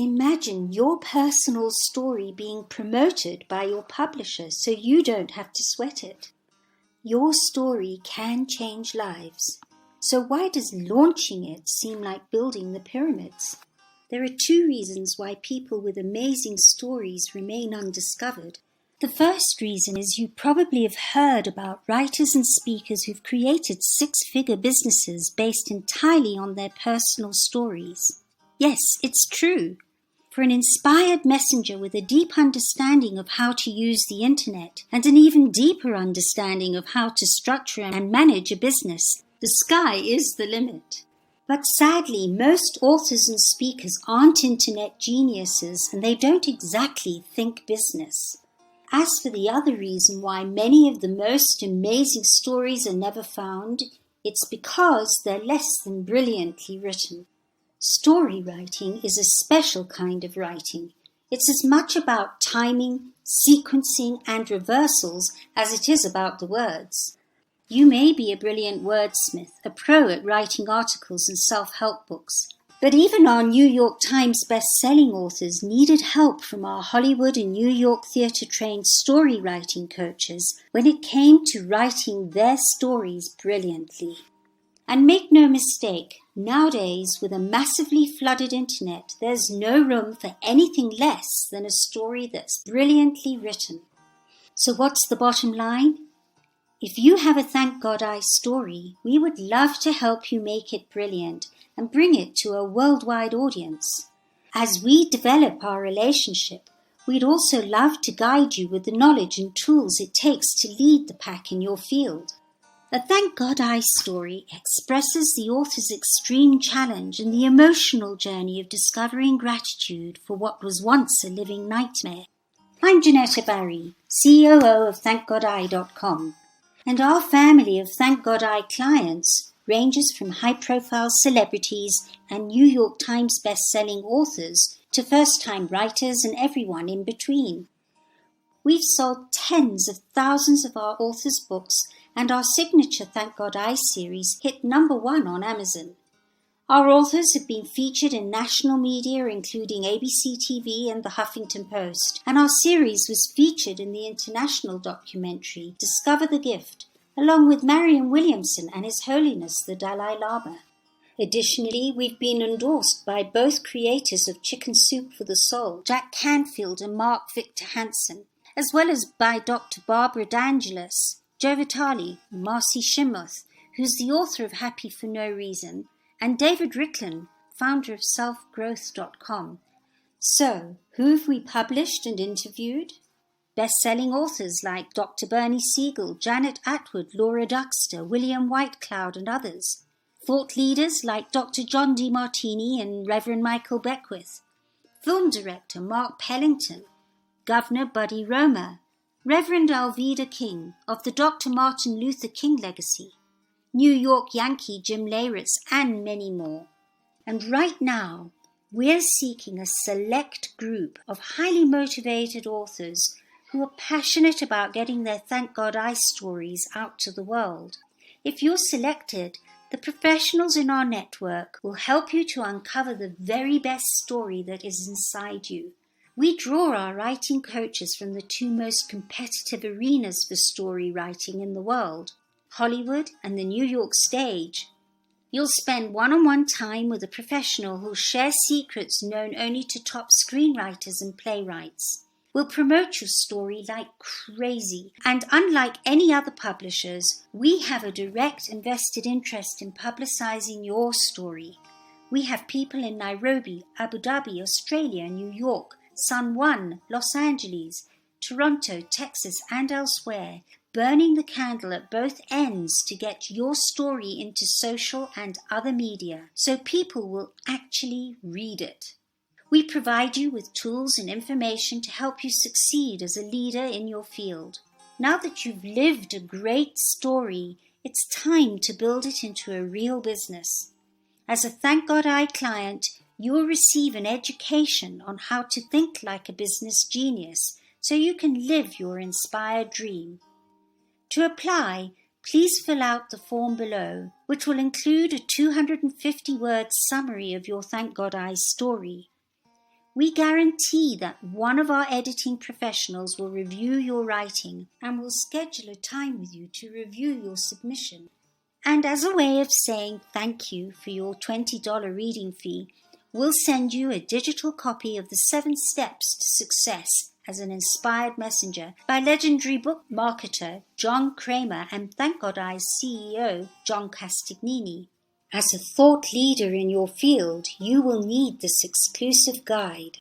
Imagine your personal story being promoted by your publisher so you don't have to sweat it. Your story can change lives. So why does launching it seem like building the pyramids? There are 2 reasons why people with amazing stories remain undiscovered. The first reason is you probably have heard about writers and speakers who've created 6-figure businesses based entirely on their personal stories. Yes, it's true. For an inspired messenger with a deep understanding of how to use the internet and an even deeper understanding of how to structure and manage a business, the sky is the limit. But sadly, most authors and speakers aren't internet geniuses and they don't exactly think business. As for the other reason why many of the most amazing stories are never found, it's because they're less than brilliantly written. Story writing is a special kind of writing. It's as much about timing, sequencing, and reversals as it is about the words. You may be a brilliant wordsmith, a pro at writing articles and self-help books, but even our New York Times best-selling authors needed help from our Hollywood and New York theatre-trained story writing coaches when it came to writing their stories brilliantly. And make no mistake, nowadays, with a massively flooded internet, there's no room for anything less than a story that's brilliantly written. So what's the bottom line? If you have a Thank God I story, we would love to help you make it brilliant and bring it to a worldwide audience. As we develop our relationship, we'd also love to guide you with the knowledge and tools it takes to lead the pack in your field. A Thank God I story expresses the author's extreme challenge and the emotional journey of discovering gratitude for what was once a living nightmare. I'm Janetta Barry, COO of ThankGodi.com, and our family of Thank God I clients ranges from high-profile celebrities and New York Times best-selling authors to first-time writers and everyone in between. We've sold tens of thousands of our authors' books, and our signature Thank God I series hit #1 on Amazon. Our authors have been featured in national media including ABC TV and the Huffington Post, and our series was featured in the international documentary Discover the Gift, along with Marianne Williamson and His Holiness the Dalai Lama. Additionally, we've been endorsed by both creators of Chicken Soup for the Soul, Jack Canfield and Mark Victor Hansen, as well as by Dr. Barbara D'Angelis, Joe Vitale, Marcy Shimoth, who's the author of Happy for No Reason, and David Ricklin, founder of selfgrowth.com. So, who have we published and interviewed? Best-selling authors like Dr. Bernie Siegel, Janet Atwood, Laura Duxter, William Whitecloud, and others. Thought leaders like Dr. John DeMartini and Reverend Michael Beckwith. Film director Mark Pellington, Governor Buddy Roma, Reverend Alveda King of the Dr. Martin Luther King legacy, New York Yankee Jim Leyritz, and many more. And right now, we're seeking a select group of highly motivated authors who are passionate about getting their Thank God I stories out to the world. If you're selected, the professionals in our network will help you to uncover the very best story that is inside you. We draw our writing coaches from the 2 most competitive arenas for story writing in the world, Hollywood and the New York stage. You'll spend one-on-one time with a professional who'll share secrets known only to top screenwriters and playwrights. We'll promote your story like crazy, and unlike any other publishers, we have a direct and vested interest in publicizing your story. We have people in Nairobi, Abu Dhabi, Australia, New York, San Juan, Los Angeles, Toronto, Texas, and elsewhere, burning the candle at both ends to get your story into social and other media so people will actually read it. We provide you with tools and information to help you succeed as a leader in your field. Now that you've lived a great story, it's time to build it into a real business. As a Thank God I client, you'll receive an education on how to think like a business genius so you can live your inspired dream. To apply, please fill out the form below, which will include a 250-word summary of your Thank God I story. We guarantee that one of our editing professionals will review your writing and will schedule a time with you to review your submission. And as a way of saying thank you for your $20 reading fee, we'll send you a digital copy of The 7 Steps to Success as an Inspired Messenger by legendary book marketer John Kramer and ThankGodi's CEO John Castignini. As a thought leader in your field, you will need this exclusive guide.